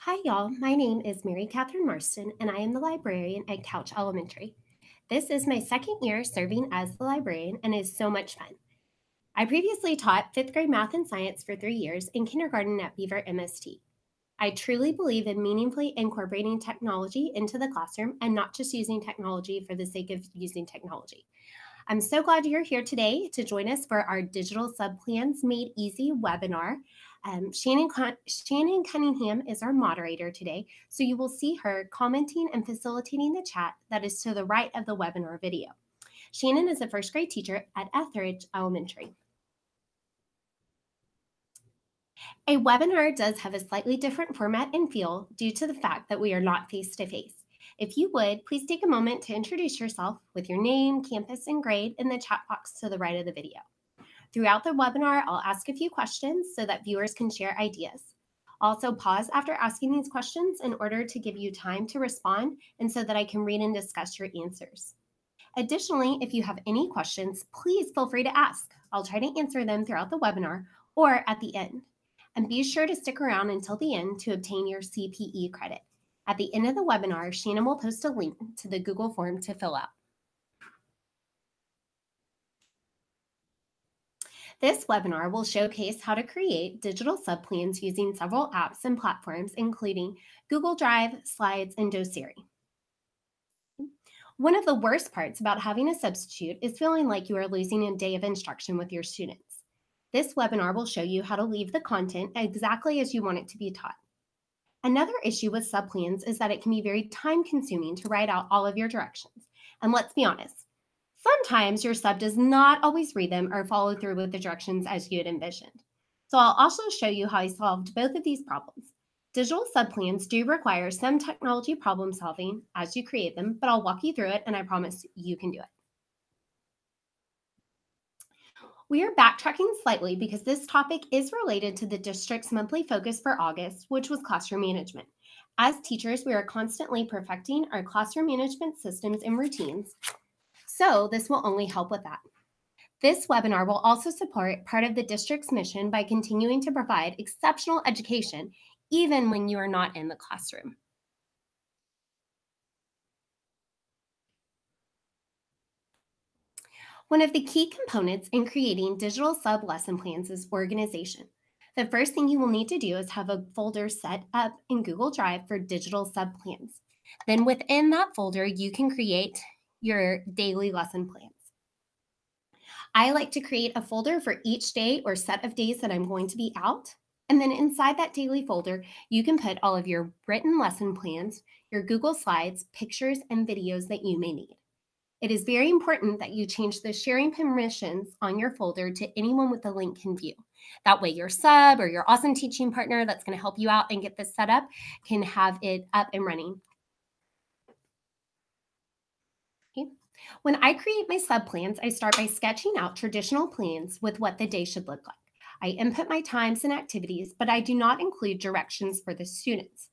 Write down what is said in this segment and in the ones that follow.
Hi, y'all. My name is Mary Catherine Marston, and I am the librarian at Couch Elementary. This is my second year serving as the librarian, and is so much fun. I previously taught fifth grade math and science for 3 years in kindergarten at Beaver MST. I truly believe in meaningfully incorporating technology into the classroom and not just using technology for the sake of using technology. I'm so glad you're here today to join us for our Digital Subplans Made Easy webinar. Shannon Cunningham is our moderator today, so you will see her commenting and facilitating the chat that is to the right of the webinar video. Shannon is a first grade teacher at Etheridge Elementary. A webinar does have a slightly different format and feel due to the fact that we are not face-to-face. If you would, please take a moment to introduce yourself with your name, campus, and grade in the chat box to the right of the video. Throughout the webinar, I'll ask a few questions so that viewers can share ideas. Also, pause after asking these questions in order to give you time to respond and so that I can read and discuss your answers. Additionally, if you have any questions, please feel free to ask. I'll try to answer them throughout the webinar or at the end. And be sure to stick around until the end to obtain your CPE credit. At the end of the webinar, Shannon will post a link to the Google form to fill out. This webinar will showcase how to create digital subplans using several apps and platforms, including Google Drive, Slides, and Doceri. One of the worst parts about having a substitute is feeling like you are losing a day of instruction with your students. This webinar will show you how to leave the content exactly as you want it to be taught. Another issue with subplans is that it can be very time-consuming to write out all of your directions. And let's be honest, sometimes your sub does not always read them or follow through with the directions as you had envisioned. So I'll also show you how I solved both of these problems. Digital subplans do require some technology problem solving as you create them, but I'll walk you through it and I promise you can do it. We are backtracking slightly because this topic is related to the district's monthly focus for August, which was classroom management. As teachers, we are constantly perfecting our classroom management systems and routines, so this will only help with that. This webinar will also support part of the district's mission by continuing to provide exceptional education even when you are not in the classroom. One of the key components in creating digital sub lesson plans is organization. The first thing you will need to do is have a folder set up in Google Drive for digital sub plans. Then within that folder, you can create your daily lesson plans. I like to create a folder for each day or set of days that I'm going to be out. And then inside that daily folder, you can put all of your written lesson plans, your Google Slides, pictures, and videos that you may need. It is very important that you change the sharing permissions on your folder to anyone with the link can view. That way your sub or your awesome teaching partner that's going to help you out and get this set up can have it up and running. Okay. When I create my sub plans, I start by sketching out traditional plans with what the day should look like. I input my times and activities, but I do not include directions for the students.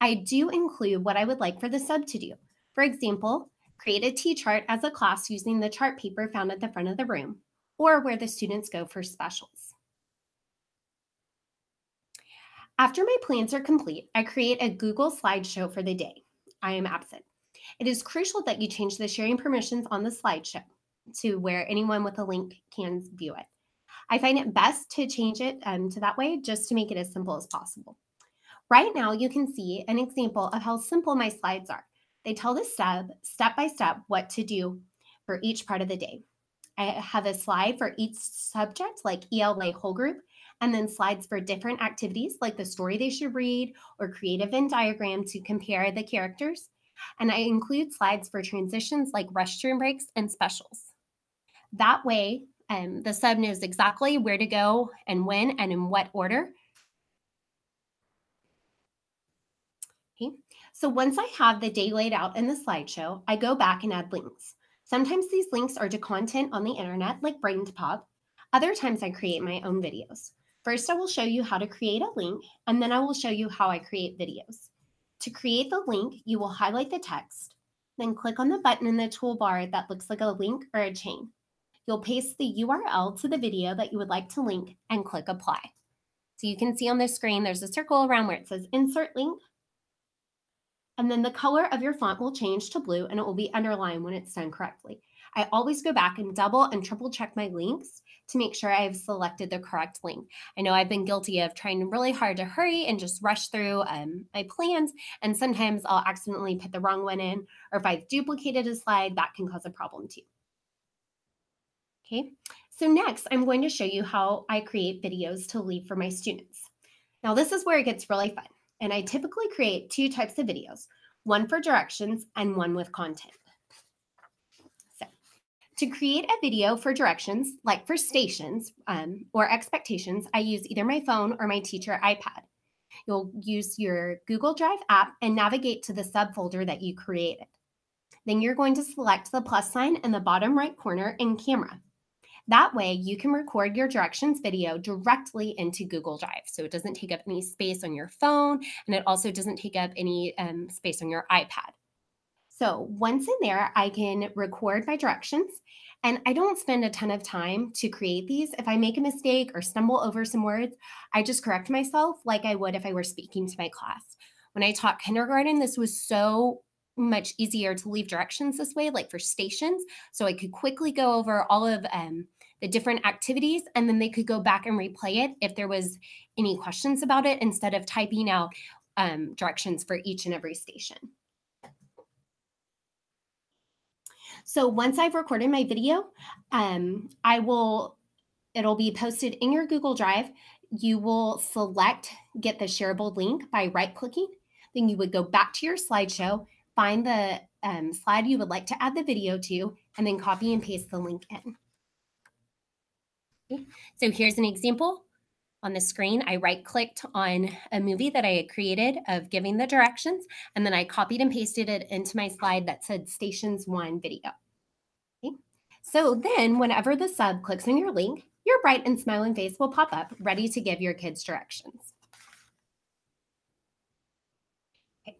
I do include what I would like for the sub to do. For example, create a T-chart as a class using the chart paper found at the front of the room, or where the students go for specials. After my plans are complete, I create a Google slideshow for the day I am absent. It is crucial that you change the sharing permissions on the slideshow to where anyone with a link can view it. I find it best to change it to that way just to make it as simple as possible. Right now, you can see an example of how simple my slides are. They tell the sub step by step what to do for each part of the day. I have a slide for each subject, like ELA whole group, and then slides for different activities, like the story they should read or create a Venn diagram to compare the characters. And I include slides for transitions like restroom breaks and specials. That way, the sub knows exactly where to go and when and in what order. Okay. So once I have the day laid out in the slideshow, I go back and add links. Sometimes these links are to content on the internet, like BrainPop. Other times I create my own videos. First, I will show you how to create a link, and then I will show you how I create videos. To create the link, you will highlight the text, then click on the button in the toolbar that looks like a link or a chain. You'll paste the URL to the video that you would like to link and click apply. So you can see on the screen, there's a circle around where it says insert link. And then the color of your font will change to blue and it will be underlined when it's done correctly. I always go back and double and triple check my links to make sure I've selected the correct link. I know I've been guilty of trying really hard to hurry and just rush through my plans, and sometimes I'll accidentally put the wrong one in, or if I've duplicated a slide, that can cause a problem too. Okay, so next I'm going to show you how I create videos to leave for my students. Now this is where it gets really fun, and I typically create two types of videos, one for directions and one with content. So to create a video for directions, like for stations or expectations, I use either my phone or my teacher iPad. You'll use your Google Drive app and navigate to the subfolder that you created. Then you're going to select the plus sign in the bottom right corner in camera. That way you can record your directions video directly into Google Drive. So it doesn't take up any space on your phone, and it also doesn't take up any space on your iPad. So once in there, I can record my directions, and I don't spend a ton of time to create these. If I make a mistake or stumble over some words, I just correct myself like I would if I were speaking to my class. When I taught kindergarten, this was so much easier to leave directions this way, like for stations. So I could quickly go over all of the different activities, and then they could go back and replay it if there was any questions about it, instead of typing out directions for each and every station. So once I've recorded my video, it'll be posted in your Google Drive. You will select get the shareable link by right-clicking. Then you would go back to your slideshow, find the slide you would like to add the video to, and then copy and paste the link in. Okay. So here's an example. On the screen, I right-clicked on a movie that I had created of giving the directions, and then I copied and pasted it into my slide that said Stations 1 video. Okay. So then whenever the sub clicks on your link, your bright and smiling face will pop up, ready to give your kids directions. Okay.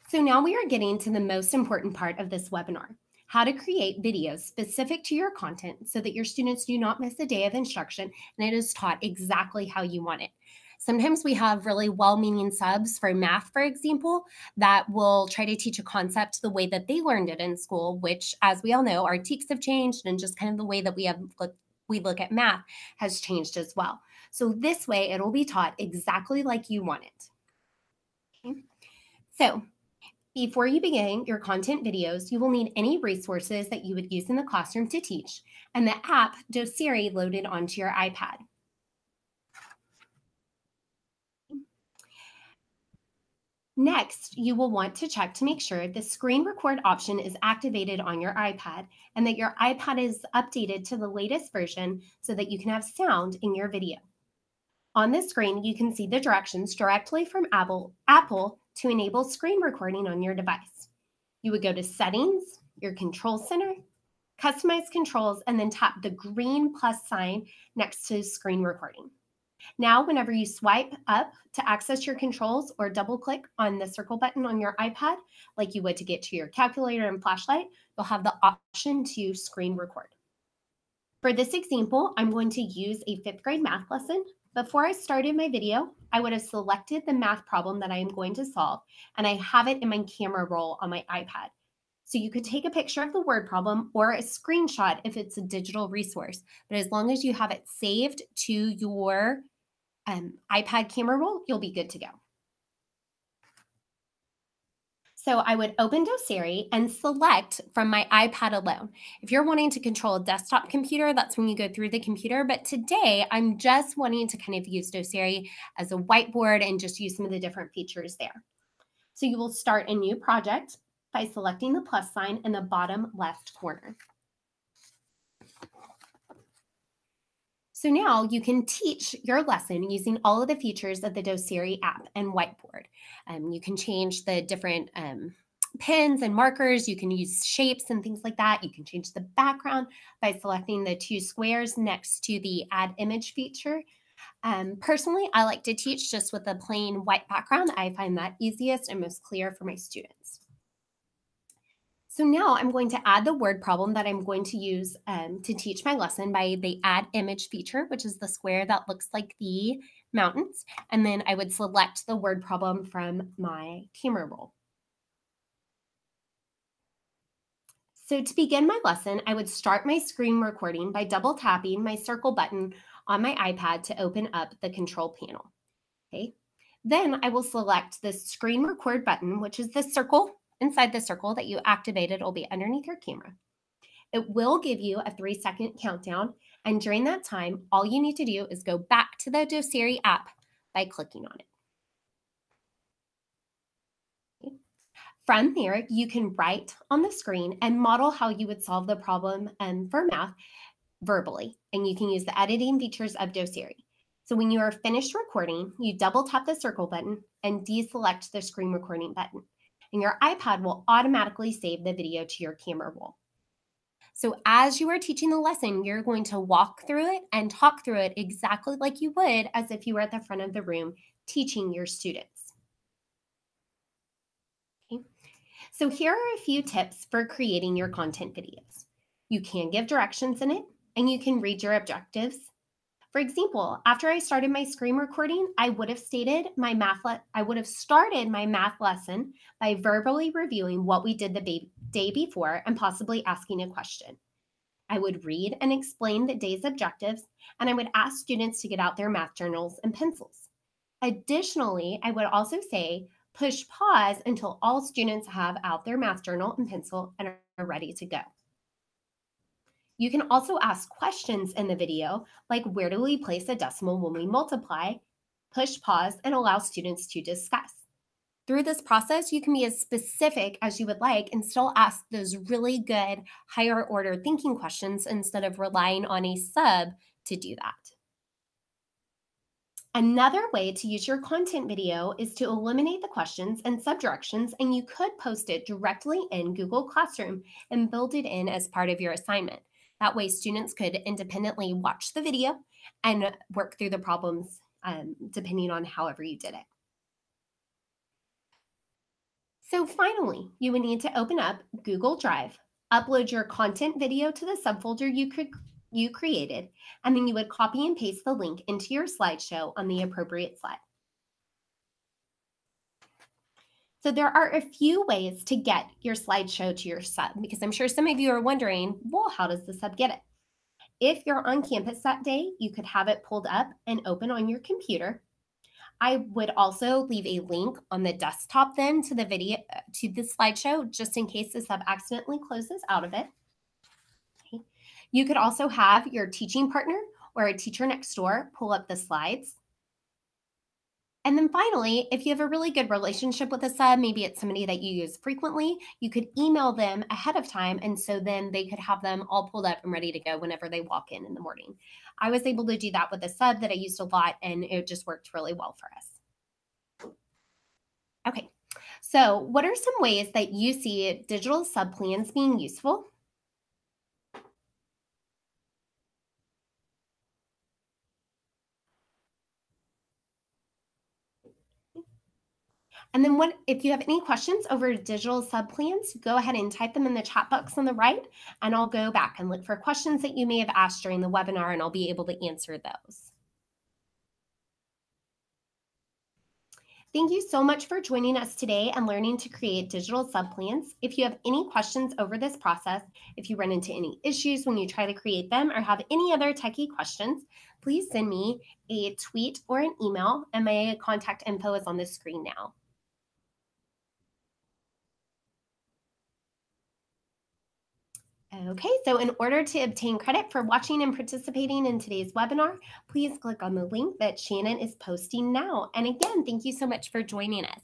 So now we are getting to the most important part of this webinar, how to create videos specific to your content so that your students do not miss a day of instruction and it is taught exactly how you want it. Sometimes we have really well-meaning subs for math, for example, that will try to teach a concept the way that they learned it in school, which, as we all know, our TEKS have changed, and just kind of the way that we look at math has changed as well. So this way, it'll be taught exactly like you want it. Okay. So before you begin your content videos, you will need any resources that you would use in the classroom to teach, and the app Doceri loaded onto your iPad. Next, you will want to check to make sure the screen record option is activated on your iPad and that your iPad is updated to the latest version so that you can have sound in your video. On this screen, you can see the directions directly from Apple to enable screen recording on your device. You would go to Settings, your Control Center, Customize Controls, and then tap the green plus sign next to Screen Recording. Now, whenever you swipe up to access your controls or double click on the circle button on your iPad, like you would to get to your calculator and flashlight, you'll have the option to screen record. For this example, I'm going to use a 5th grade math lesson. Before I started my video, I would have selected the math problem that I am going to solve, and I have it in my camera roll on my iPad. So you could take a picture of the word problem or a screenshot if it's a digital resource, but as long as you have it saved to your iPad camera roll, you'll be good to go. So I would open Doceri and select from my iPad alone. If you're wanting to control a desktop computer, that's when you go through the computer. But today, I'm just wanting to kind of use Doceri as a whiteboard and just use some of the different features there. So you will start a new project by selecting the plus sign in the bottom left corner. So now you can teach your lesson using all of the features of the Doceri app and whiteboard. You can change the different pens and markers. You can use shapes and things like that. You can change the background by selecting the 2 squares next to the add image feature. Personally, I like to teach just with a plain white background. I find that easiest and most clear for my students. So now I'm going to add the word problem that I'm going to use to teach my lesson by the add image feature, which is the square that looks like the mountains. And then I would select the word problem from my camera roll. So to begin my lesson, I would start my screen recording by double tapping my circle button on my iPad to open up the control panel. Okay. Then I will select the screen record button, which is the circle inside the circle that you activated will be underneath your camera. It will give you a 3-second countdown. And during that time, all you need to do is go back to the Doceri app by clicking on it. Okay. From there, you can write on the screen and model how you would solve the problem for math verbally. And you can use the editing features of Doceri. So when you are finished recording, you double tap the circle button and deselect the screen recording button. And your iPad will automatically save the video to your camera roll. So as you are teaching the lesson, you're going to walk through it and talk through it exactly like you would as if you were at the front of the room teaching your students. Okay. So here are a few tips for creating your content videos. You can give directions in it, and you can read your objectives. For example, after I started my screen recording, I would have started my math lesson by verbally reviewing what we did the day before and possibly asking a question. I would read and explain the day's objectives, and I would ask students to get out their math journals and pencils. Additionally, I would also say, push pause until all students have out their math journal and pencil and are ready to go. You can also ask questions in the video, like where do we place a decimal when we multiply, push pause, and allow students to discuss. Through this process, you can be as specific as you would like and still ask those really good higher order thinking questions instead of relying on a sub to do that. Another way to use your content video is to eliminate the questions and subdirections, and you could post it directly in Google Classroom and build it in as part of your assignment. That way, students could independently watch the video and work through the problems depending on however you did it. So finally, you would need to open up Google Drive, upload your content video to the subfolder you created, and then you would copy and paste the link into your slideshow on the appropriate slide. So there are a few ways to get your slideshow to your sub, because I'm sure some of you are wondering, well, how does the sub get it? If you're on campus that day, you could have it pulled up and open on your computer. I would also leave a link on the desktop then to the video, to the slideshow, just in case the sub accidentally closes out of it. Okay. You could also have your teaching partner or a teacher next door pull up the slides. And then finally, if you have a really good relationship with a sub, maybe it's somebody that you use frequently, you could email them ahead of time. And so then they could have them all pulled up and ready to go whenever they walk in the morning. I was able to do that with a sub that I used a lot, and it just worked really well for us. Okay, so what are some ways that you see digital sub plans being useful? And then if you have any questions over digital sub plans, go ahead and type them in the chat box on the right, and I'll go back and look for questions that you may have asked during the webinar, and I'll be able to answer those. Thank you so much for joining us today and learning to create digital sub plans. If you have any questions over this process, if you run into any issues when you try to create them or have any other techie questions, please send me a tweet or an email, and my contact info is on the screen now. Okay, so in order to obtain credit for watching and participating in today's webinar, please click on the link that Shannon is posting now. And again, thank you so much for joining us.